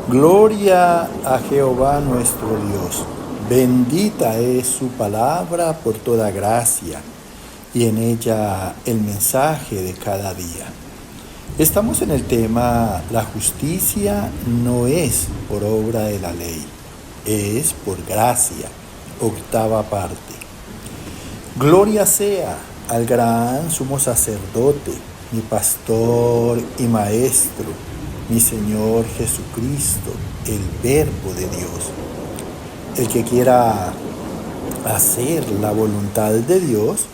Gloria a Jehová nuestro Dios. Bendita es su palabra por toda gracia y en ella el mensaje de cada día. Estamos en el tema: la justicia no es por obra de la ley, es por gracia. Octava parte. Gloria sea al gran sumo sacerdote, mi pastor y maestro, mi Señor Jesucristo, el Verbo de Dios. El que quiera hacer la voluntad de Dios,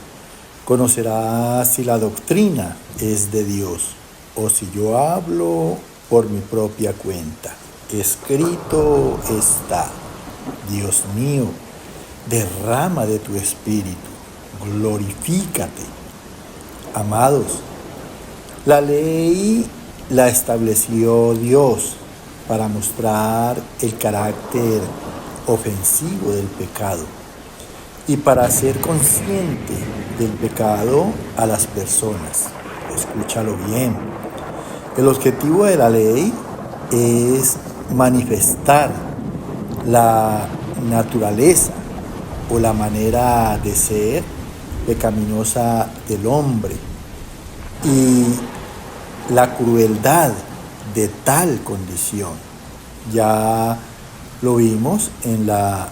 conocerá si la doctrina es de Dios o si yo hablo por mi propia cuenta. Escrito está: Dios mío, derrama de tu espíritu, glorifícate. Amados, la ley la estableció Dios para mostrar el carácter ofensivo del pecado y para hacer consciente del pecado a las personas. Escúchalo bien. El objetivo de la ley es manifestar la naturaleza o la manera de ser pecaminosa del hombre y la crueldad de tal condición. Ya lo vimos en la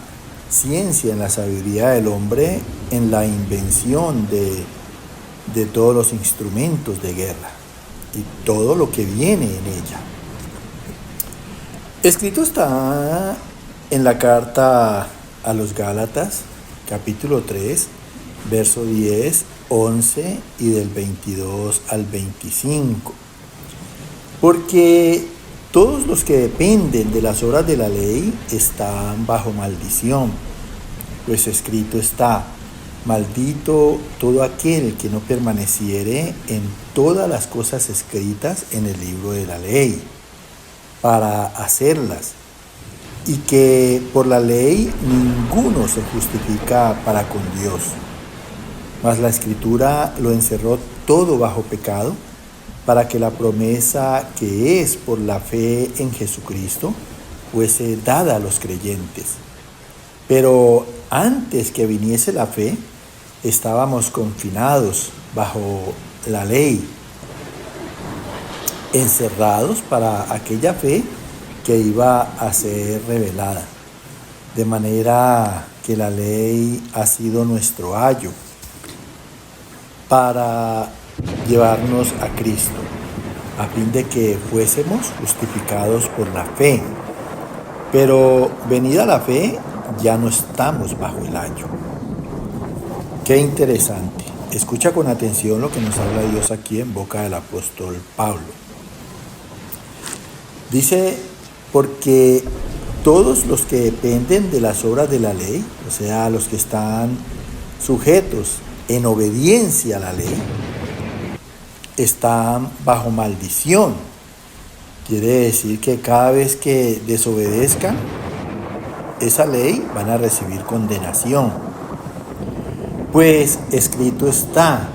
ciencia, en la sabiduría del hombre, en la invención de todos los instrumentos de guerra y todo lo que viene en ella. Escrito está en la carta a los Gálatas, capítulo 3, verso 10, 11 y del 22 al 25. Porque todos los que dependen de las obras de la ley están bajo maldición, pues escrito está: maldito todo aquel que no permaneciere en todas las cosas escritas en el libro de la ley, para hacerlas. Y que por la ley ninguno se justifica para con Dios. Mas la Escritura lo encerró todo bajo pecado, para que la promesa que es por la fe en Jesucristo fuese dada a los creyentes. Pero antes que viniese la fe, estábamos confinados bajo la ley, encerrados para aquella fe que iba a ser revelada. De manera que la ley ha sido nuestro ayo para llevarnos a Cristo, a fin de que fuésemos justificados por la fe. Pero venida la fe, ya no estamos bajo el ayo. Qué interesante. Escucha con atención lo que nos habla Dios aquí en boca del apóstol Pablo. Dice: porque todos los que dependen de las obras de la ley, o sea, los que están sujetos en obediencia a la ley, están bajo maldición. Quiere decir que cada vez que desobedezcan esa ley van a recibir condenación. Pues escrito está: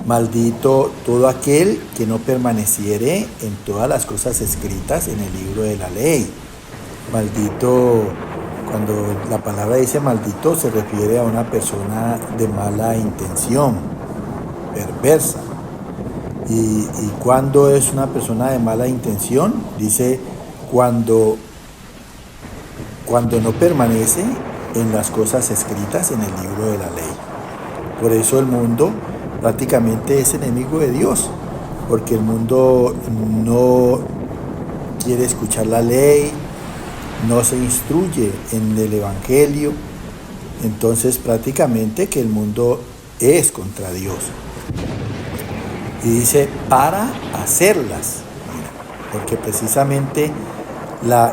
maldito todo aquel que no permaneciere en todas las cosas escritas en el libro de la ley. Maldito, cuando la palabra dice maldito, se refiere a una persona de mala intención, perversa. Y cuando es una persona de mala intención, dice cuando no permanece en las cosas escritas en el libro de la ley. Por eso el mundo prácticamente es enemigo de Dios, porque el mundo no quiere escuchar la ley, no se instruye en el Evangelio. Entonces prácticamente que el mundo es contra Dios. Y dice: para hacerlas. Porque precisamente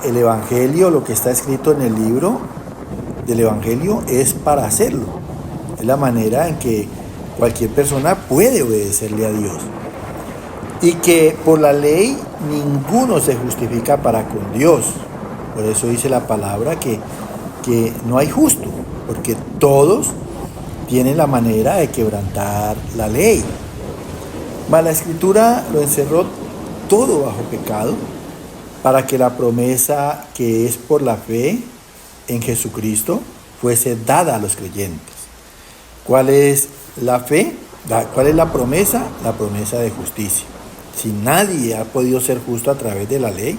el Evangelio, lo que está escrito en el libro del Evangelio, es para hacerlo. Es la manera en que cualquier persona puede obedecerle a Dios. Y que por la ley ninguno se justifica para con Dios. Por eso dice la palabra que no hay justo, porque todos tienen la manera de quebrantar la ley. Mas la Escritura lo encerró todo bajo pecado, para que la promesa que es por la fe en Jesucristo fuese dada a los creyentes. ¿Cuál es la fe? ¿Cuál es la promesa? La promesa de justicia. Si nadie ha podido ser justo a través de la ley,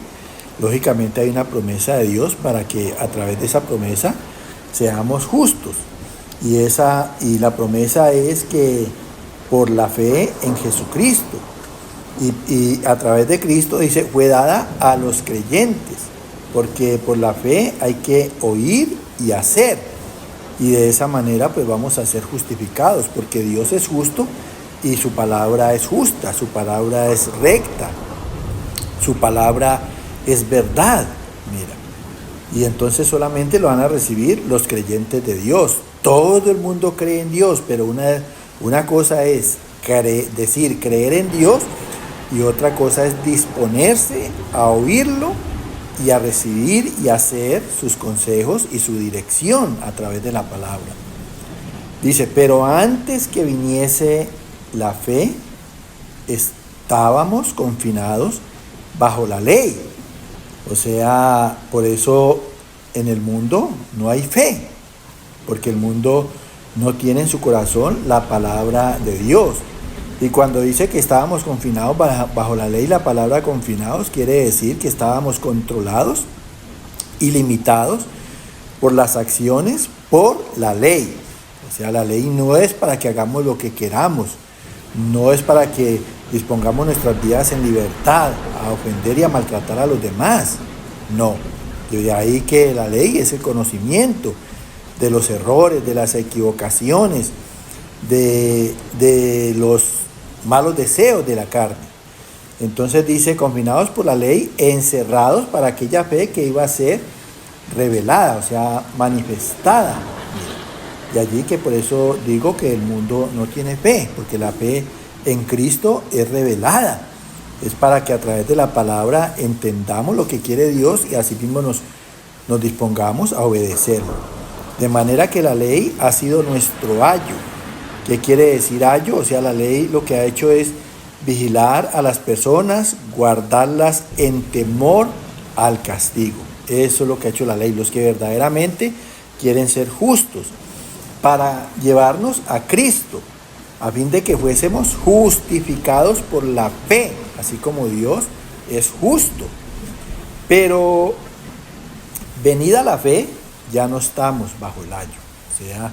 lógicamente hay una promesa de Dios para que a través de esa promesa seamos justos. Y la promesa es que por la fe en Jesucristo y a través de Cristo, dice, fue dada a los creyentes, porque por la fe hay que oír y hacer. Y de esa manera pues vamos a ser justificados, porque Dios es justo y su palabra es justa, su palabra es recta, su palabra es verdad. Mira, y entonces solamente lo van a recibir los creyentes de Dios. Todo el mundo cree en Dios, pero una cosa es creer en Dios, y otra cosa es disponerse a oírlo y a recibir y hacer sus consejos y su dirección a través de la palabra. Dice, pero antes que viniese la fe, estábamos confinados bajo la ley. O sea, por eso en el mundo no hay fe, porque el mundo no tiene en su corazón la palabra de Dios. Y cuando dice que estábamos confinados bajo la ley, la palabra confinados quiere decir que estábamos controlados y limitados por las acciones, por la ley. O sea, la ley no es para que hagamos lo que queramos, no es para que dispongamos nuestras vidas en libertad, a ofender y a maltratar a los demás. No, de ahí que la ley es el conocimiento de los errores, de las equivocaciones, de los malos deseos de la carne. Entonces dice, confinados por la ley, encerrados para aquella fe que iba a ser revelada, o sea, manifestada. Y allí que por eso digo que el mundo no tiene fe, porque la fe en Cristo es revelada. Es para que a través de la palabra entendamos lo que quiere Dios y así mismo nos dispongamos a obedecerlo. De manera que la ley ha sido nuestro ayo. ¿Qué quiere decir ayo? O sea, la ley lo que ha hecho es vigilar a las personas, guardarlas en temor al castigo. Eso es lo que ha hecho la ley, los que verdaderamente quieren ser justos, para llevarnos a Cristo, a fin de que fuésemos justificados por la fe, así como Dios es justo. Pero venida la fe, ya no estamos bajo el ayo, o sea,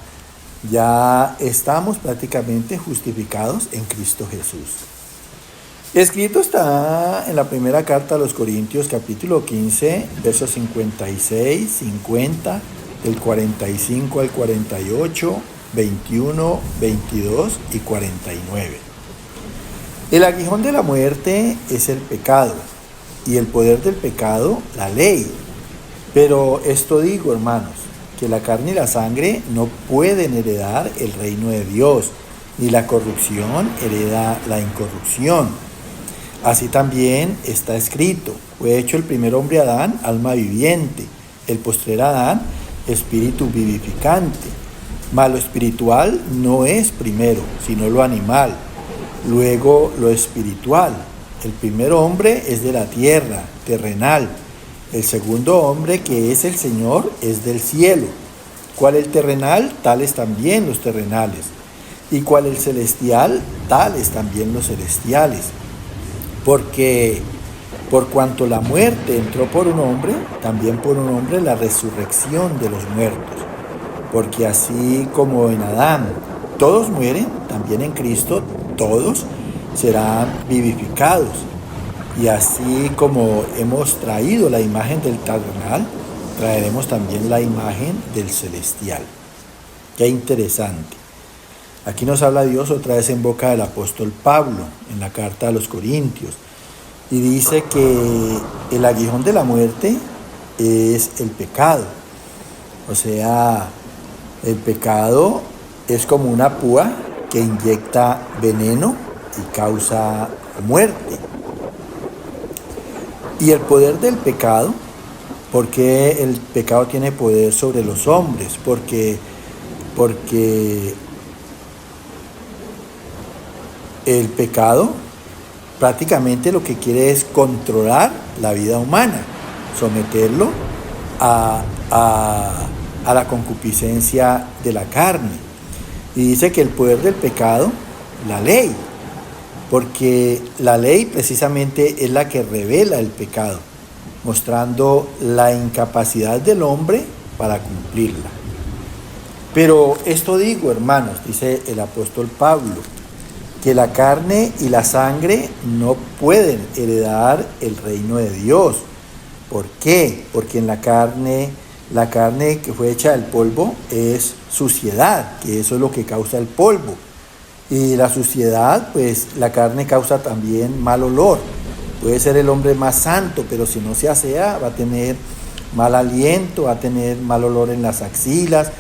ya estamos prácticamente justificados en Cristo Jesús. Escrito está en la primera carta a los Corintios, capítulo 15, versos 56, 50, del 45 al 48, 21, 22 y 49. El aguijón de la muerte es el pecado, y el poder del pecado, la ley. Pero esto digo, hermanos, que la carne y la sangre no pueden heredar el reino de Dios, ni la corrupción hereda la incorrupción. Así también está escrito, fue hecho el primer hombre Adán, alma viviente, el postrer Adán, espíritu vivificante. Mas lo espiritual no es primero, sino lo animal, luego lo espiritual. El primer hombre es de la tierra, terrenal. El segundo hombre, que es el Señor, es del cielo. ¿Cuál el terrenal? Tales también los terrenales. ¿Y cuál el celestial? Tales también los celestiales. Porque por cuanto la muerte entró por un hombre, también por un hombre la resurrección de los muertos. Porque así como en Adán todos mueren, también en Cristo todos serán vivificados. Y así como hemos traído la imagen del terrenal, traeremos también la imagen del celestial. Qué interesante. Aquí nos habla Dios otra vez en boca del apóstol Pablo, en la carta a los Corintios. Y dice que el aguijón de la muerte es el pecado. O sea, el pecado es como una púa que inyecta veneno y causa muerte. Y el poder del pecado, ¿por qué el pecado tiene poder sobre los hombres? Porque el pecado prácticamente lo que quiere es controlar la vida humana, someterlo a la concupiscencia de la carne. Y dice que el poder del pecado, la ley, porque la ley precisamente es la que revela el pecado, mostrando la incapacidad del hombre para cumplirla. Pero esto digo, hermanos, dice el apóstol Pablo, que la carne y la sangre no pueden heredar el reino de Dios. ¿Por qué? Porque en la carne que fue hecha del polvo es suciedad, que eso es lo que causa el polvo. Y la suciedad, pues la carne causa también mal olor. Puede ser el hombre más santo, pero si no se asea va a tener mal aliento, va a tener mal olor en las axilas,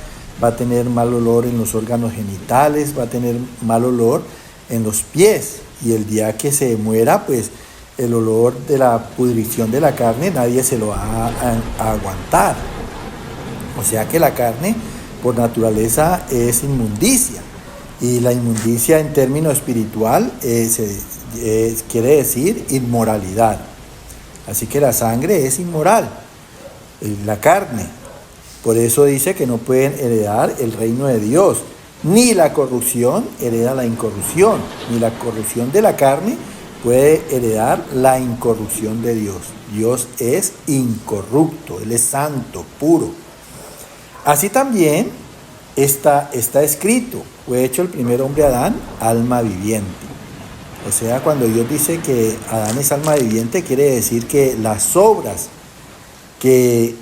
va a tener mal olor en los órganos genitales, va a tener mal olor en los pies. Y el día que se muera, pues el olor de la pudrición de la carne nadie se lo va a aguantar. O sea que la carne por naturaleza es inmundicia. Y la inmundicia en término espiritual quiere decir inmoralidad. Así que la sangre es inmoral, la carne. Por eso dice que no pueden heredar el reino de Dios. Ni la corrupción hereda la incorrupción, ni la corrupción de la carne puede heredar la incorrupción de Dios. Dios es incorrupto, Él es santo, puro. Así también está escrito, fue hecho el primer hombre Adán, alma viviente. O sea, cuando Dios dice que Adán es alma viviente, quiere decir que las obras que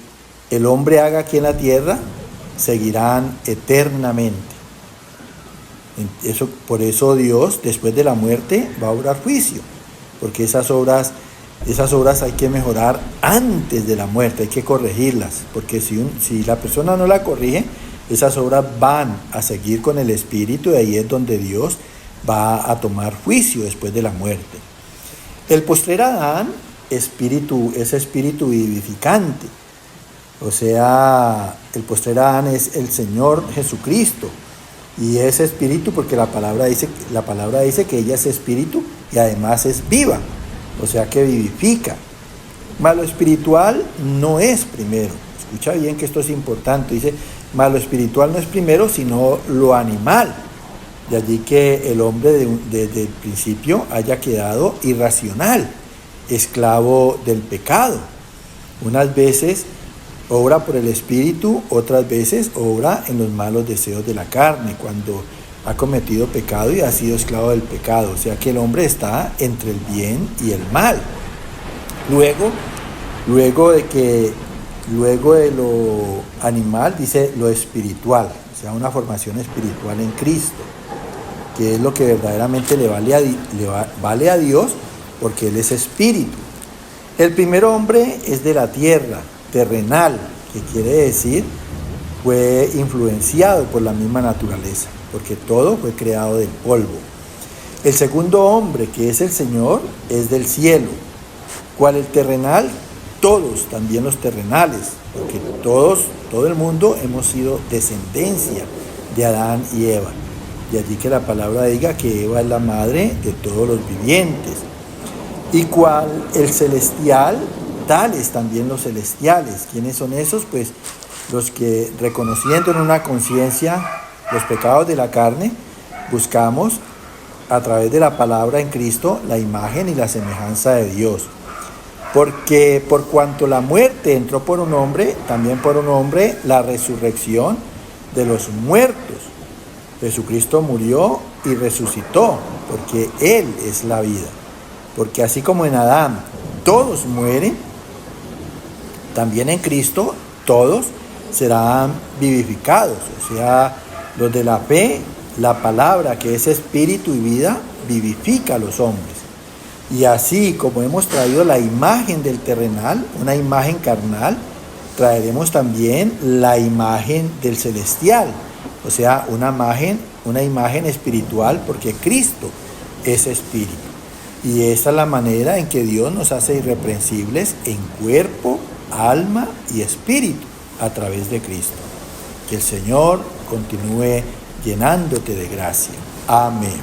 el hombre haga aquí en la tierra seguirán eternamente. Por eso Dios, después de la muerte, va a obrar juicio, porque esas obras hay que mejorar antes de la muerte, hay que corregirlas, porque si la persona no la corrige, esas obras van a seguir con el espíritu, y ahí es donde Dios va a tomar juicio después de la muerte. El postrer Adán es espíritu vivificante, o sea, el postrer Adán es el Señor Jesucristo, y es espíritu porque la palabra dice que ella es espíritu y además es viva, o sea que vivifica. Mas lo espiritual no es primero. Escucha bien que esto es importante. Dice, mas lo espiritual no es primero, sino lo animal. De allí que el hombre desde el principio haya quedado irracional, esclavo del pecado. Unas veces obra por el espíritu, otras veces obra en los malos deseos de la carne, cuando ha cometido pecado y ha sido esclavo del pecado. O sea que el hombre está entre el bien y el mal. Luego de lo animal, dice lo espiritual, o sea, una formación espiritual en Cristo, que es lo que verdaderamente le vale a Dios, porque Él es espíritu. El primer hombre es de la tierra, terrenal, que quiere decir fue influenciado por la misma naturaleza, porque todo fue creado del polvo. El segundo hombre, que es el Señor, es del cielo. ¿Cuál el terrenal? Todos, también los terrenales, porque todo el mundo hemos sido descendencia de Adán y Eva. De allí que la palabra diga que Eva es la madre de todos los vivientes. ¿Y cuál el celestial? Tales también los celestiales. ¿Quiénes son esos? Pues los que, reconociendo en una conciencia los pecados de la carne, buscamos a través de la palabra en Cristo la imagen y la semejanza de Dios. Porque por cuanto la muerte entró por un hombre, también por un hombre la resurrección de los muertos. Jesucristo murió y resucitó, porque Él es la vida. Porque así como en Adán todos mueren, también en Cristo todos serán vivificados. O sea, los de la fe, la palabra que es espíritu y vida, vivifica a los hombres. Y así como hemos traído la imagen del terrenal, una imagen carnal, traeremos también la imagen del celestial. O sea, una imagen espiritual, porque Cristo es espíritu. Y esa es la manera en que Dios nos hace irreprensibles en cuerpo, alma y espíritu a través de Cristo. Que el Señor continúe llenándote de gracia. Amén.